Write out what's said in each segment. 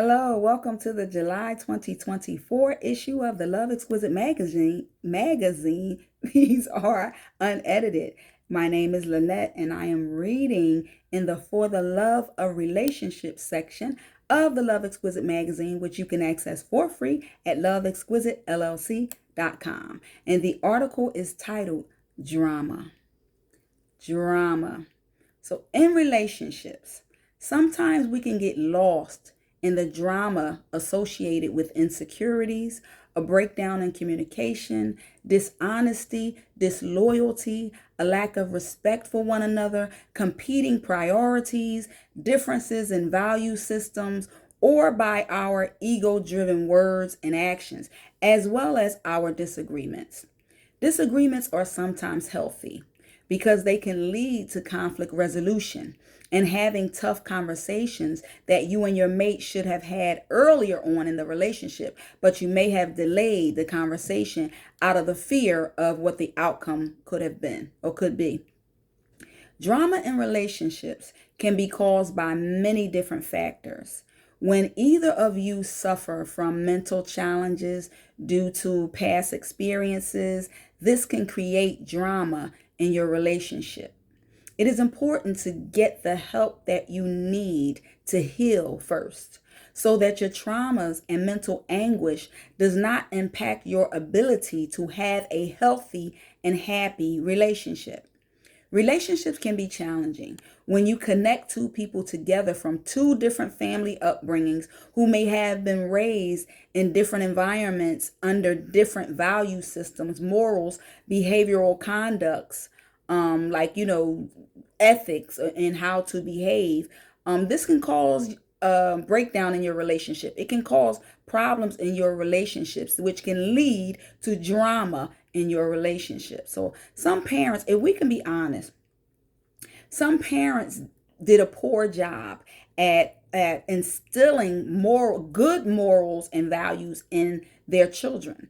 Hello, welcome to the July 2024 issue of the Love Exquisite Magazine. These are unedited. My name is Lynette, and I am reading in the For the Love of Relationships section of the Love Exquisite Magazine, which you can access for free at loveexquisitellc.com. And the article is titled Drama. Drama. So, in relationships, sometimes we can get lost in the drama associated with insecurities, a breakdown in communication, dishonesty, disloyalty, a lack of respect for one another, competing priorities, differences in value systems, or by our ego driven words and actions, as well as our disagreements. Disagreements are sometimes healthy because they can lead to conflict resolution and having tough conversations that you and your mate should have had earlier on in the relationship, but you may have delayed the conversation out of the fear of what the outcome could have been or could be. Drama in relationships can be caused by many different factors. When either of you suffer from mental challenges due to past experiences, this can create drama in your relationship. It is important to get the help that you need to heal first so that your traumas and mental anguish does not impact your ability to have a healthy and happy relationship. Relationships can be challenging when you connect two people together from two different family upbringings who may have been raised in different environments under different value systems, morals, behavioral conducts, ethics and how to behave. This can cause breakdown in your relationship. It can cause problems in your relationships, which can lead to drama in your relationship. So some parents, if we can be honest, some parents did a poor job at instilling good morals and values in their children.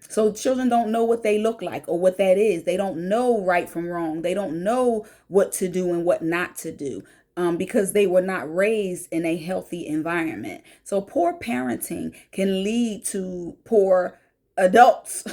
So children don't know what they look like or what that is. They don't know right from wrong. They don't know what to do and what not to do. Because they were not raised in a healthy environment. So poor parenting can lead to poor adults.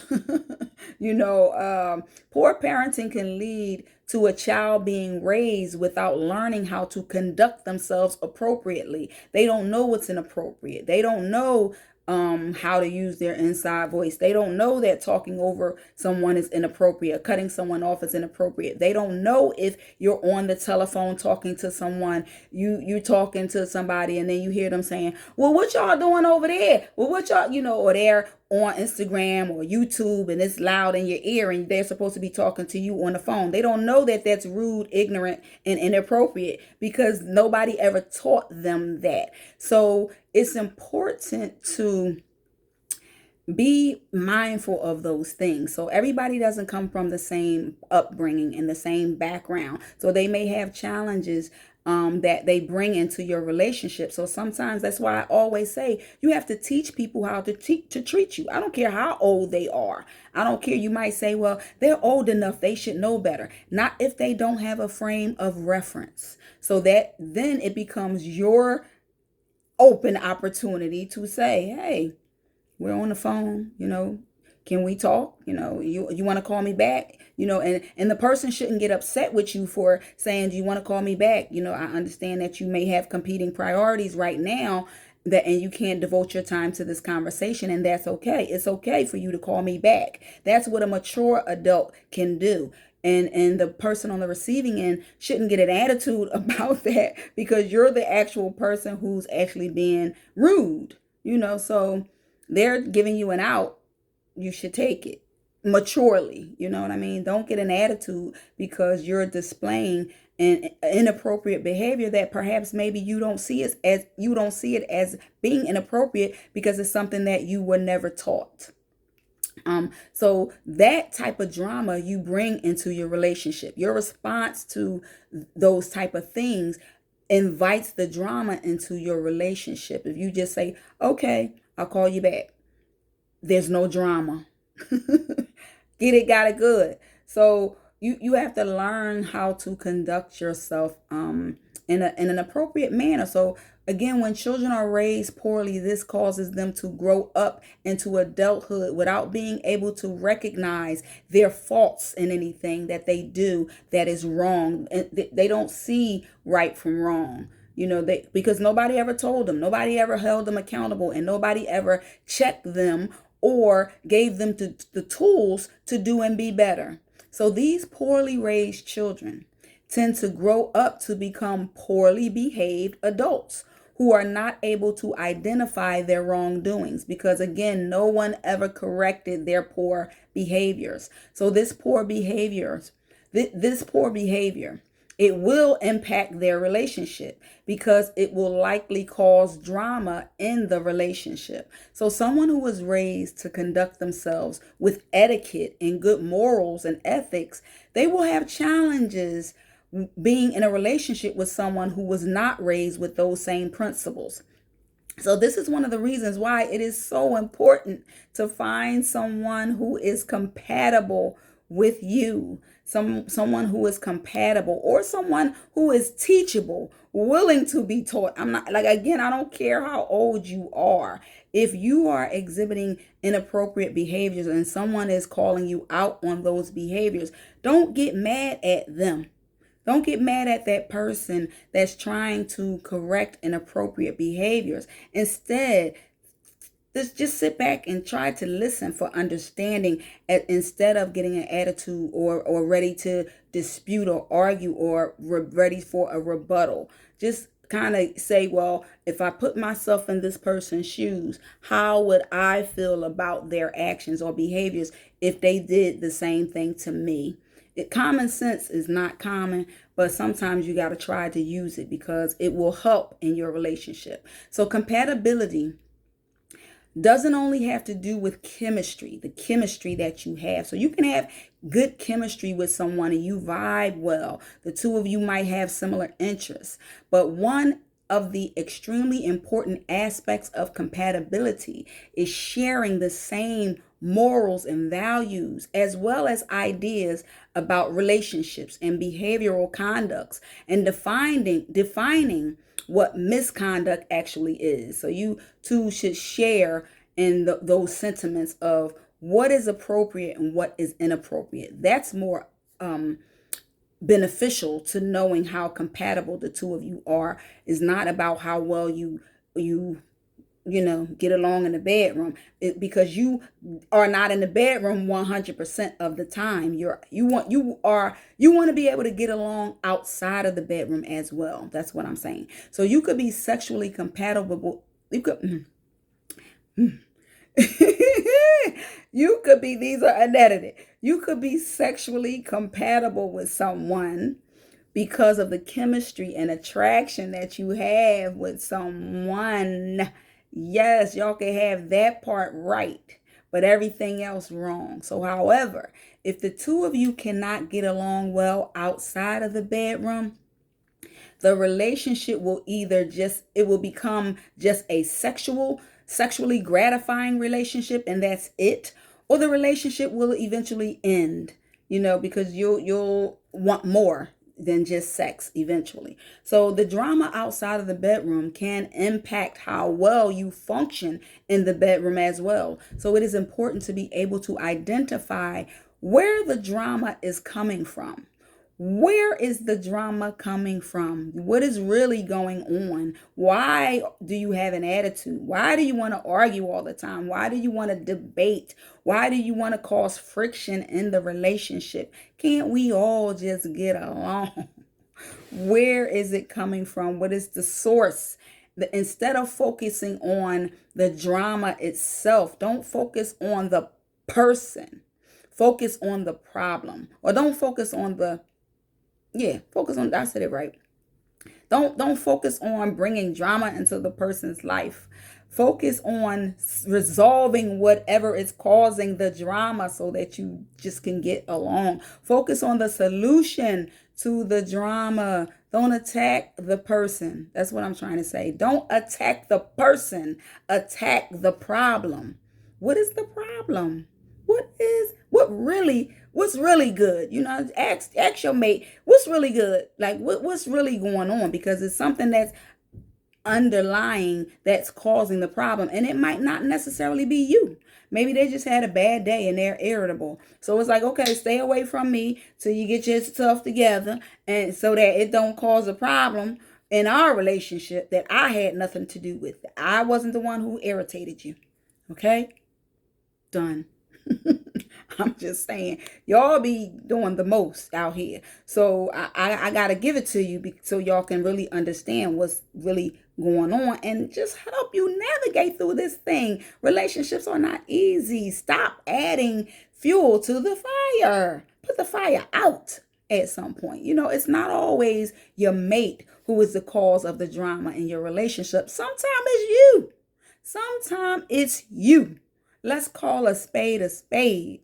Poor parenting can lead to a child being raised without learning how to conduct themselves appropriately. They don't know what's inappropriate. They don't know how to use their inside voice. They don't know that talking over someone is inappropriate, cutting someone off is inappropriate. They don't know if you're on the telephone talking to someone, you talking to somebody, and then you hear them saying, "Well, what y'all doing over there? Well, what y'all, or they're on Instagram or YouTube and it's loud in your ear and they're supposed to be talking to you on the phone." They don't know that that's rude, ignorant, and inappropriate because nobody ever taught them that. So it's important to be mindful of those things. So everybody doesn't come from the same upbringing and the same background. So they may have challenges that they bring into your relationship. So sometimes that's why I always say you have to teach people how to treat you. I don't care how old they are. I don't care. You might say, well, they're old enough. They should know better. Not if they don't have a frame of reference. So that then it becomes your open opportunity to say, hey, we're on the phone, can we talk? You want to call me back? And the person shouldn't get upset with you for saying, do you want to call me back? I understand that you may have competing priorities right now and you can't devote your time to this conversation, and that's okay. It's okay for you to call me back. That's what a mature adult can do. And the person on the receiving end shouldn't get an attitude about that because you're the actual person who's actually being rude, so they're giving you an out, you should take it maturely. You know what I mean? Don't get an attitude because you're displaying an inappropriate behavior that perhaps maybe you don't see it as being inappropriate because it's something that you were never taught. So that type of drama you bring into your relationship, your response to those type of things invites the drama into your relationship. If you just say, okay, I'll call you back, there's no drama. Get it, got it, good. So you have to learn how to conduct yourself in an appropriate manner. So Again, when children are raised poorly, this causes them to grow up into adulthood without being able to recognize their faults in anything that they do that is wrong. And they don't see right from wrong. They, because nobody ever told them, nobody ever held them accountable, and nobody ever checked them or gave them the tools to do and be better. So these poorly raised children tend to grow up to become poorly behaved adults who are not able to identify their wrongdoings because, again, no one ever corrected their poor behaviors. So this poor behavior, it will impact their relationship because it will likely cause drama in the relationship. So someone who was raised to conduct themselves with etiquette and good morals and ethics, they will have challenges being in a relationship with someone who was not raised with those same principles. So this is one of the reasons why it is so important to find someone who is compatible with you, someone who is compatible, or someone who is teachable, willing to be taught. I'm not, like, again, I don't care how old you are. If you are exhibiting inappropriate behaviors and someone is calling you out on those behaviors, don't get mad at them. Don't get mad at that person that's trying to correct inappropriate behaviors. Instead, just sit back and try to listen for understanding instead of getting an attitude or ready to dispute or argue or ready for a rebuttal. Just kind of say, well, if I put myself in this person's shoes, how would I feel about their actions or behaviors if they did the same thing to me? Common sense is not common, but sometimes you got to try to use it because it will help in your relationship. So compatibility doesn't only have to do with chemistry, the chemistry that you have. So you can have good chemistry with someone and you vibe well. The two of you might have similar interests, but one of the extremely important aspects of compatibility is sharing the same morals and values as well as ideas about relationships and behavioral conducts and defining what misconduct actually is. So you two should share in those sentiments of what is appropriate and what is inappropriate. That's more beneficial to knowing how compatible the two of you are. Is not about how well you get along in the bedroom, because you are not in the bedroom 100% of the time. You want to be able to get along outside of the bedroom as well. That's what I'm saying. So you could be sexually compatible. You could you could be, these are unedited. You could be sexually compatible with someone because of the chemistry and attraction that you have with someone. Yes, y'all can have that part right, but everything else wrong. So, however, if the two of you cannot get along well outside of the bedroom, the relationship will it will become just a sexually gratifying relationship and that's it, or the relationship will eventually end, because you'll want more than just sex eventually. So the drama outside of the bedroom can impact how well you function in the bedroom as well. So it is important to be able to identify where the drama is coming from. Where is the drama coming from? What is really going on? Why do you have an attitude? Why do you want to argue all the time? Why do you want to debate? Why do you want to cause friction in the relationship? Can't we all just get along? Where is it coming from? What is the source? Instead of focusing on the drama itself, don't focus on the person. Focus on the problem. Or don't focus on focus on, I said it right. Don't focus on bringing drama into the person's life. Focus on resolving whatever is causing the drama so that you just can get along. Focus on the solution to the drama. Don't attack the person. That's what I'm trying to say. Don't attack the person. Attack the problem. What is the problem? What's really good? Ask your mate, what's really good? Like what's really going on? Because it's something that's underlying that's causing the problem. And it might not necessarily be you. Maybe they just had a bad day and they're irritable. So it's like, okay, stay away from me till you get yourself together, and so that it don't cause a problem in our relationship that I had nothing to do with. I wasn't the one who irritated you. Okay? Done. I'm just saying, y'all be doing the most out here. So I gotta give it to you so y'all can really understand what's really going on and just help you navigate through this thing. Relationships are not easy. Stop adding fuel to the fire. Put the fire out at some point. You know, it's not always your mate who is the cause of the drama in your relationship. Sometimes it's you. Sometimes it's you. Let's call a spade a spade.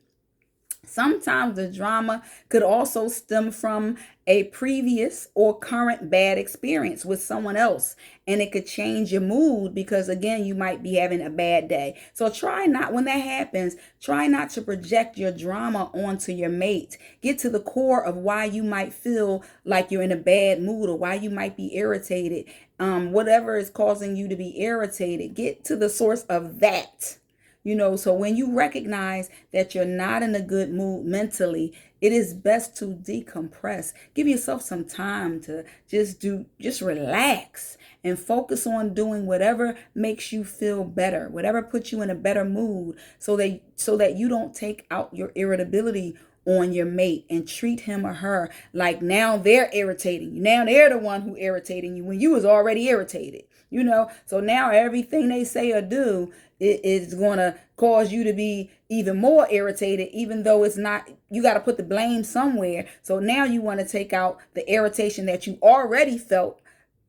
Sometimes the drama could also stem from a previous or current bad experience with someone else, and it could change your mood because, again, you might be having a bad day. So try not, when that happens, try not to project your drama onto your mate. Get to the core of why you might feel like you're in a bad mood or why you might be irritated. Whatever is causing you to be irritated, get to the source of that. You know, so when you recognize that you're not in a good mood mentally, it is best to decompress. Give yourself some time to just relax and focus on doing whatever makes you feel better, whatever puts you in a better mood, so that you don't take out your irritability on your mate and treat him or her like now they're irritating you. Now they're the one who irritating you when you was already irritated. You know, so now everything they say or do is going to cause you to be even more irritated, even though it's not. You got to put the blame somewhere. So now you want to take out the irritation that you already felt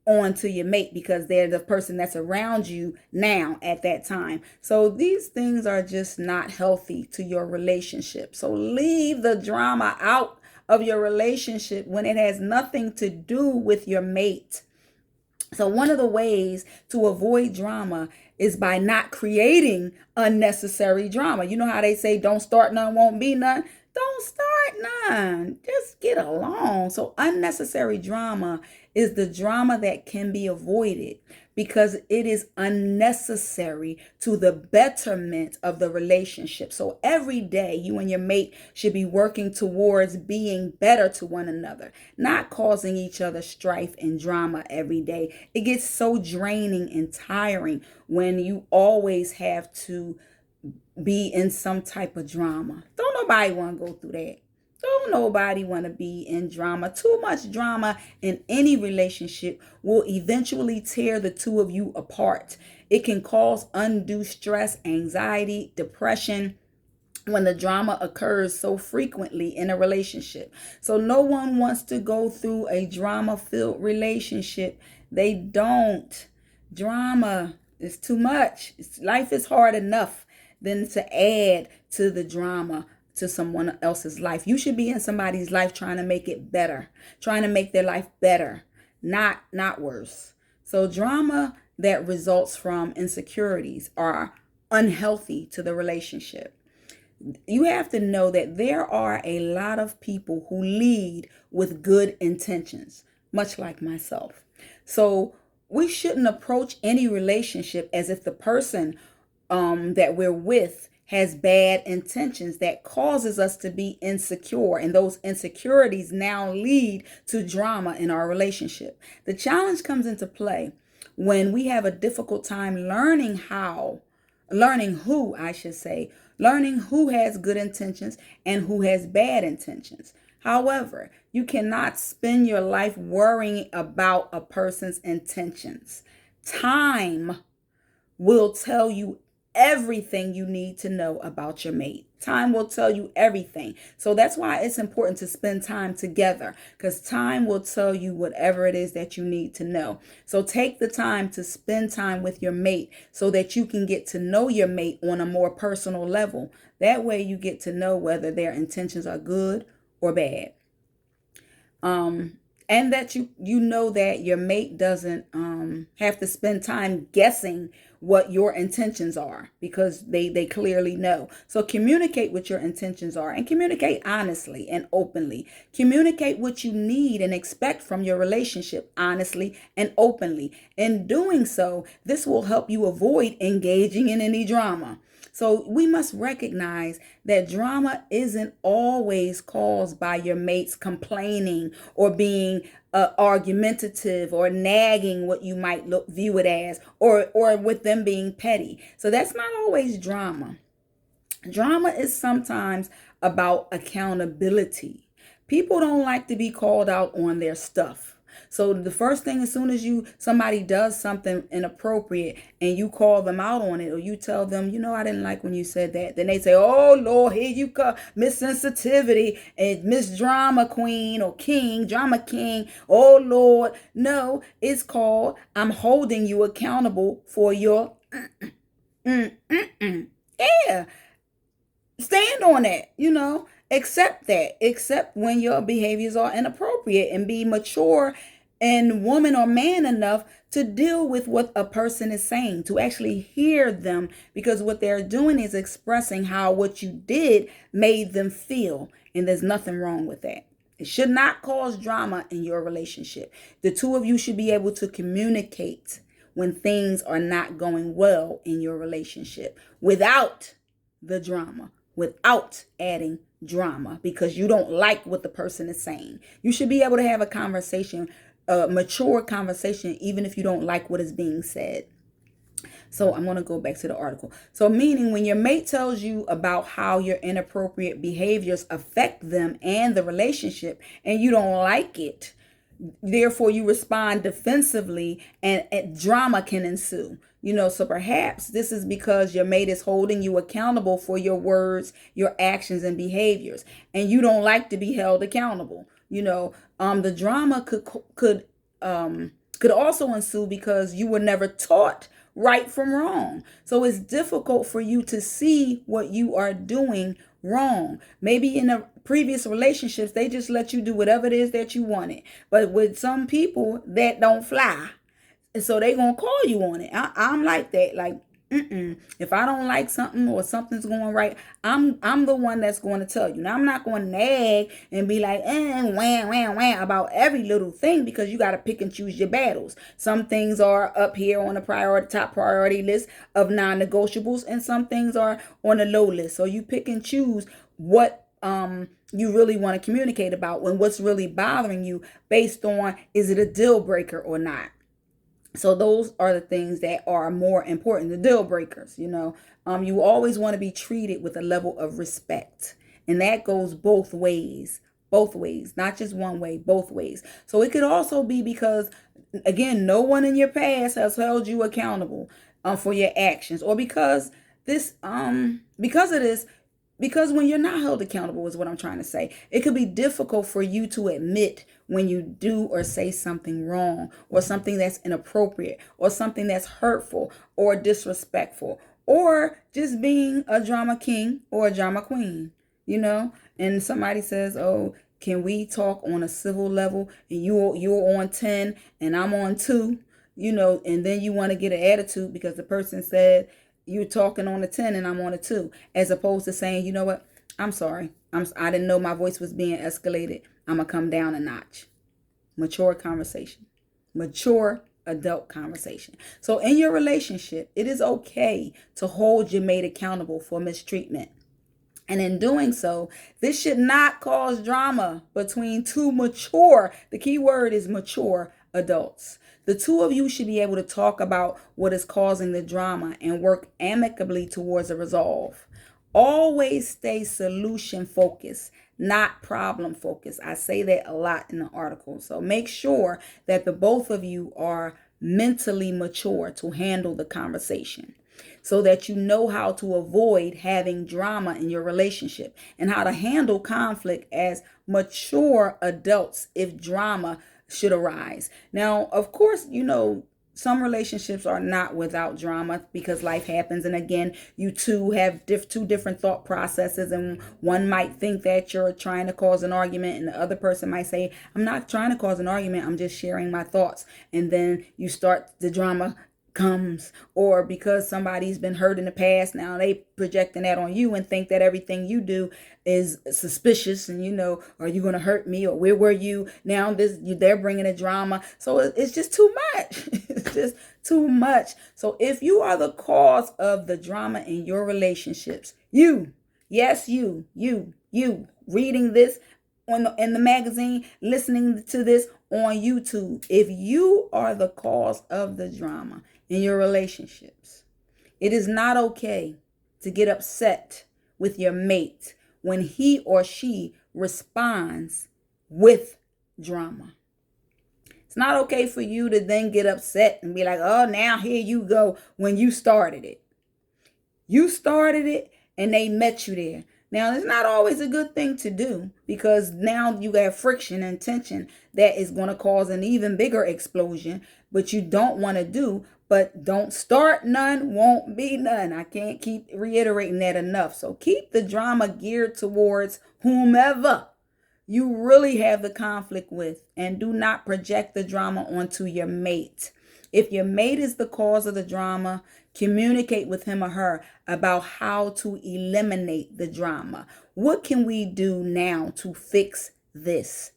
onto your mate because they're the person that's around you now at that time. So these things are just not healthy to your relationship. So leave the drama out of your relationship when it has nothing to do with your mate. So one of the ways to avoid drama is by not creating unnecessary drama. You know how they say, don't start none, won't be none. Don't start none. Just get along. So unnecessary drama is the drama that can be avoided because it is unnecessary to the betterment of the relationship. So every day you and your mate should be working towards being better to one another, not causing each other strife and drama every day. It gets so draining and tiring when you always have to be in some type of drama. Don't nobody want to go through that. Don't nobody want to be in drama. Too much drama in any relationship will eventually tear the two of you apart. It can cause undue stress, anxiety, depression when the drama occurs so frequently in a relationship. So no one wants to go through a drama-filled relationship. They don't. Drama is too much. Life is hard enough than to add to the drama to someone else's life. You should be in somebody's life trying to make it better, trying to make their life better, not worse. So drama that results from insecurities are unhealthy to the relationship. You have to know that there are a lot of people who lead with good intentions, much like myself. So we shouldn't approach any relationship as if the person that we're with has bad intentions that causes us to be insecure, and those insecurities now lead to drama in our relationship. The challenge comes into play when we have a difficult time learning who has good intentions and who has bad intentions. However, you cannot spend your life worrying about a person's intentions. Time will tell you everything you need to know about your mate. Time will tell you everything. So that's why it's important to spend time together, because time will tell you whatever it is that you need to know. So take the time to spend time with your mate so that you can get to know your mate on a more personal level. That way you get to know whether their intentions are good or bad. And that you know that your mate doesn't have to spend time guessing what your intentions are, because they clearly know. So communicate what your intentions are, and communicate honestly and openly. Communicate what you need and expect from your relationship honestly and openly. In doing so, this will help you avoid engaging in any drama. So we must recognize that drama isn't always caused by your mates complaining or being argumentative or nagging, what you might view it as, or with them being petty. So that's not always drama. Drama is sometimes about accountability. People don't like to be called out on their stuff. So the first thing, as soon as somebody does something inappropriate and you call them out on it, or you tell them, I didn't like when you said that, then they say, oh Lord, here you come, Miss Sensitivity and Miss Drama Queen or King, Drama King. Oh Lord. No, it's called, I'm holding you accountable for your yeah. Stand on that. Accept that. Accept when your behaviors are inappropriate, and be mature and woman or man enough to deal with what a person is saying, to actually hear them, because what they're doing is expressing how what you did made them feel, and there's nothing wrong with that. It should not cause drama in your relationship. The two of you should be able to communicate when things are not going well in your relationship without the drama, without adding drama, because you don't like what the person is saying. You should be able to have a conversation, a mature conversation, even if you don't like what is being said. So I'm going to go back to the article. So meaning, when your mate tells you about how your inappropriate behaviors affect them and the relationship, and you don't like it, therefore you respond defensively, and drama can ensue. So perhaps this is because your mate is holding you accountable for your words, your actions, and behaviors, and you don't like to be held accountable. The drama could also ensue because you were never taught right from wrong. So it's difficult for you to see what you are doing wrong. Maybe in the previous relationships, they just let you do whatever it is that you wanted. But with some people, that don't fly. And so they gonna call you on it. I'm like that. Like, if I don't like something or something's going right, I'm the one that's going to tell you. Now, I'm not going to nag and be like, wham about every little thing, because you got to pick and choose your battles. Some things are up here on the top priority list of non-negotiables, and some things are on the low list. So you pick and choose what you really want to communicate about, when what's really bothering you, based on, is it a deal breaker or not. So those are the things that are more important, the deal breakers. You always want to be treated with a level of respect, and that goes both ways, not just one way, both ways. So it could also be because, again, no one in your past has held you accountable for your actions, or because of this. Because when you're not held accountable, is what I'm trying to say, it could be difficult for you to admit when you do or say something wrong, or something that's inappropriate, or something that's hurtful or disrespectful, or just being a drama king or a drama queen, and somebody says, oh, can we talk on a civil level, and you're on 10 and I'm on 2, and then you want to get an attitude because the person said, you're talking on a 10 and I'm on a 2, as opposed to saying, you know what, I'm sorry, I didn't know my voice was being escalated, I'm gonna come down a notch. Mature conversation, mature adult conversation. So in your relationship, it is okay to hold your mate accountable for mistreatment, and in doing so, this should not cause drama between two mature, the key word is mature, adults. The two of you should be able to talk about what is causing the drama and work amicably towards a resolve. Always stay solution focused, not problem focused. I say that a lot in the article. So make sure that the both of you are mentally mature to handle the conversation, so that you know how to avoid having drama in your relationship, and how to handle conflict as mature adults if drama should arise. Now, of course, some relationships are not without drama, because life happens. And again, you two have two different thought processes, and one might think that you're trying to cause an argument, and the other person might say, I'm not trying to cause an argument, I'm just sharing my thoughts. And then you start the drama comes, or because somebody's been hurt in the past, now they projecting that on you and think that everything you do is suspicious, and are you going to hurt me, or where were you now, they're bringing a drama. So it's just too much. It's just too much. So if you are the cause of the drama in your relationships, yes, you reading this in the magazine, listening to this on YouTube, if you are the cause of the drama in your relationships, it is not okay to get upset with your mate when he or she responds with drama. It's not okay for you to then get upset and be like, oh, now here you go, when you started it. You started it and they met you there. Now, it's not always a good thing to do, because now you have friction and tension that is going to cause an even bigger explosion, but you don't want to do. But don't start none, won't be none. I can't keep reiterating that enough. So keep the drama geared towards whomever you really have the conflict with, and do not project the drama onto your mate. If your mate is the cause of the drama, communicate with him or her about how to eliminate the drama. What can we do now to fix this?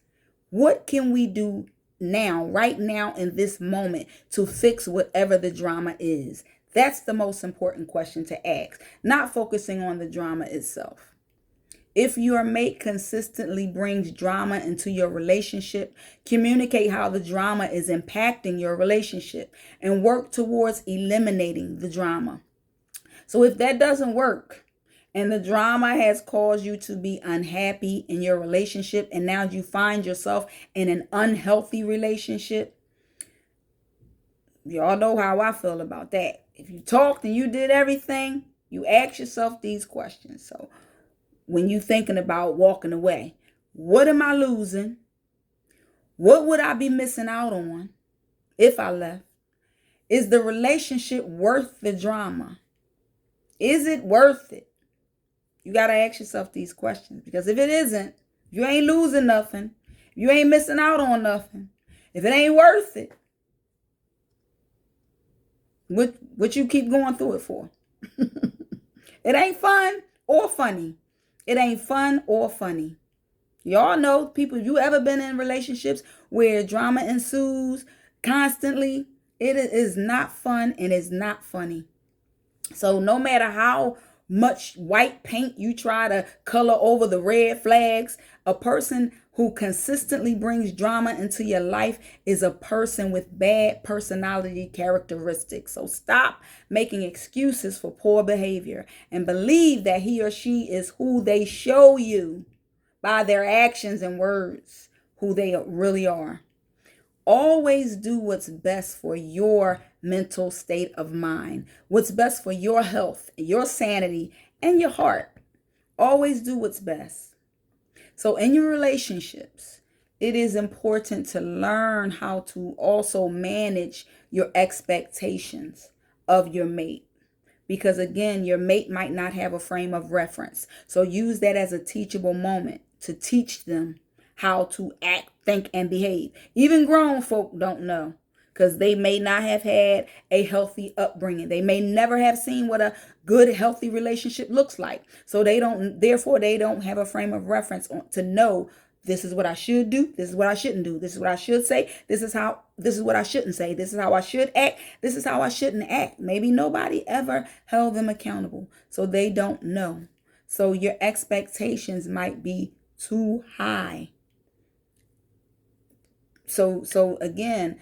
What can we do now, right now, in this moment, to fix whatever the drama is? That's the most important question to ask, not focusing on the drama itself. If your mate consistently brings drama into your relationship, communicate how the drama is impacting your relationship and work towards eliminating the drama. So if that doesn't work, and the drama has caused you to be unhappy in your relationship, and now you find yourself in an unhealthy relationship, y'all know how I feel about that. If you talked and you did everything, you ask yourself these questions. So when you're thinking about walking away, what am I losing? What would I be missing out on if I left? Is the relationship worth the drama? Is it worth it? You got to ask yourself these questions, because if it isn't, you ain't losing nothing. You ain't missing out on nothing. If it ain't worth it, what you keep going through it for? It ain't fun or funny. It ain't fun or funny. Y'all know, people, you ever been in relationships where drama ensues constantly? It is not fun and it's not funny. So no matter how much white paint you try to color over the red flags, a person who consistently brings drama into your life is a person with bad personality characteristics. So stop making excuses for poor behavior and believe that he or she is who they show you by their actions and words, who they really are. Always do what's best for your mental state of mind, what's best for your health, your sanity, and your heart. Always do what's best. So in your relationships, it is important to learn how to also manage your expectations of your mate. Because again, your mate might not have a frame of reference. So use that as a teachable moment to teach them how to act, think, and behave. Even grown folk don't know, because they may not have had a healthy upbringing. They may never have seen what a good, healthy relationship looks like. So they don't have a frame of reference to know, this is what I should do, this is what I shouldn't do, this is what I should say, this is what I shouldn't say, this is how I should act, this is how I shouldn't act. Maybe nobody ever held them accountable, so they don't know. So your expectations might be too high. So again,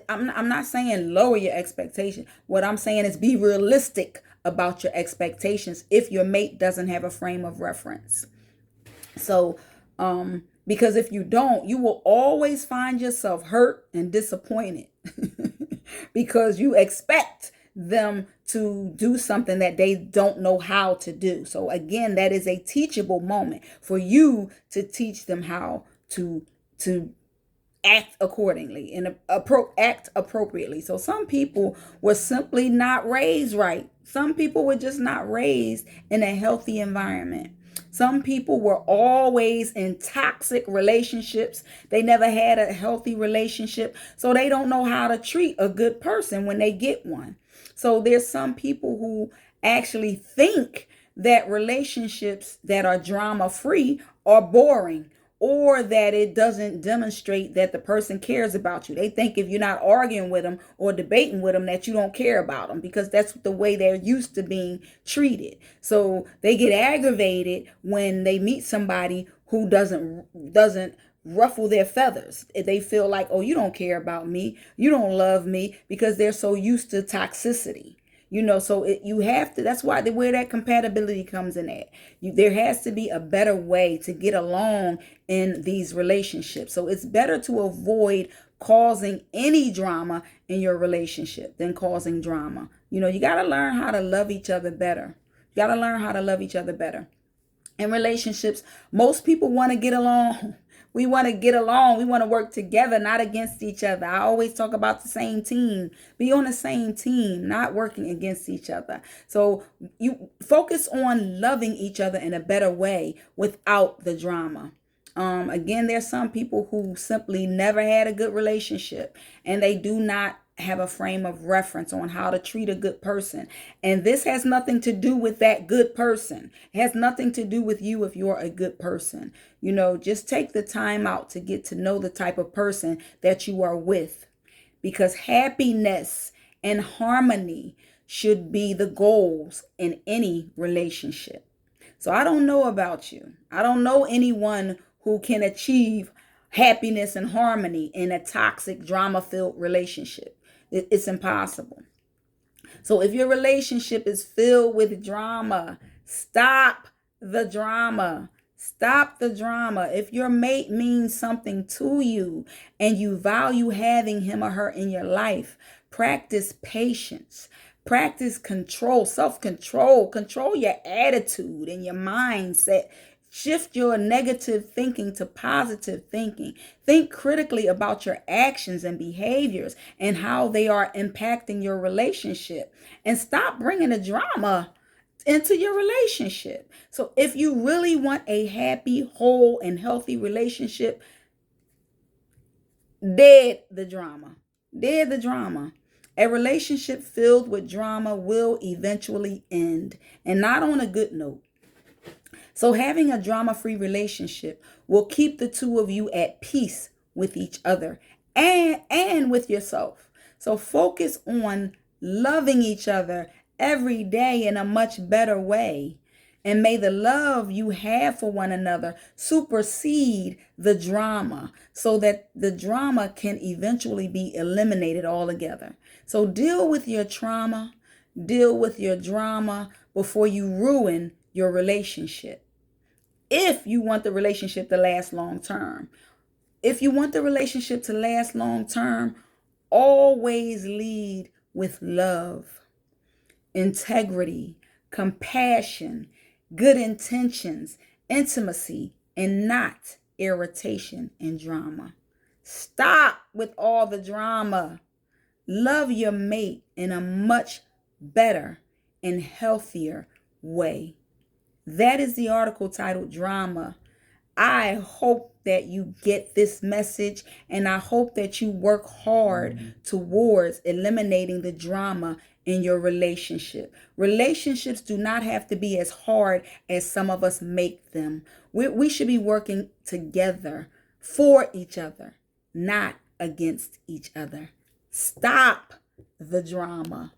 I'm not saying lower your expectation. What I'm saying is be realistic about your expectations if your mate doesn't have a frame of reference. So because if you don't, you will always find yourself hurt and disappointed because you expect them to do something that they don't know how to do. So again, that is a teachable moment for you to teach them how to act accordingly and act appropriately. So some people were simply not raised right. Some people were just not raised in a healthy environment. Some people were always in toxic relationships. They never had a healthy relationship, so they don't know how to treat a good person when they get one. So there's some people who actually think that relationships that are drama free are boring, or that it doesn't demonstrate that the person cares about you. They think if you're not arguing with them or debating with them that you don't care about them, because that's the way they're used to being treated. So they get aggravated when they meet somebody who doesn't ruffle their feathers. They feel like, oh, you don't care about me, you don't love me, because they're so used to toxicity. So you have to, that's why where that compatibility comes in at. There has to be a better way to get along in these relationships. So it's better to avoid causing any drama in your relationship than causing drama. You got to learn how to love each other better. You got to learn how to love each other better. In relationships, most people want to get along. We want to get along. We want to work together, not against each other. I always talk about the same team. Be on the same team, not working against each other. So you focus on loving each other in a better way without the drama. Again, there's some people who simply never had a good relationship, and they do not have a frame of reference on how to treat a good person. And this has nothing to do with that good person. It has nothing to do with you if you're a good person. Just take the time out to get to know the type of person that you are with, because happiness and harmony should be the goals in any relationship. So I don't know about you. I don't know anyone who can achieve happiness and harmony in a toxic, drama-filled relationship. It's impossible. So if your relationship is filled with drama, stop the drama. Stop the drama. If your mate means something to you and you value having him or her in your life, practice patience. Practice control, self-control. Control your attitude and your mindset. Shift your negative thinking to positive thinking. Think critically about your actions and behaviors and how they are impacting your relationship. And stop bringing the drama into your relationship. So if you really want a happy, whole, and healthy relationship, dead the drama. Dead the drama. A relationship filled with drama will eventually end, and not on a good note. So having a drama-free relationship will keep the two of you at peace with each other and with yourself. So focus on loving each other every day in a much better way. And may the love you have for one another supersede the drama, so that the drama can eventually be eliminated altogether. So deal with your trauma, deal with your drama before you ruin your relationship. If you want the relationship to last long term. If you want the relationship to last long term, always lead with love, integrity, compassion, good intentions, intimacy, and not irritation and drama. Stop with all the drama. Love your mate in a much better and healthier way. That is the article titled Drama. I hope that you get this message, and I hope that you work hard towards eliminating the drama in your relationship. Relationships do not have to be as hard as some of us make them. We should be working together for each other, not against each other. Stop the drama.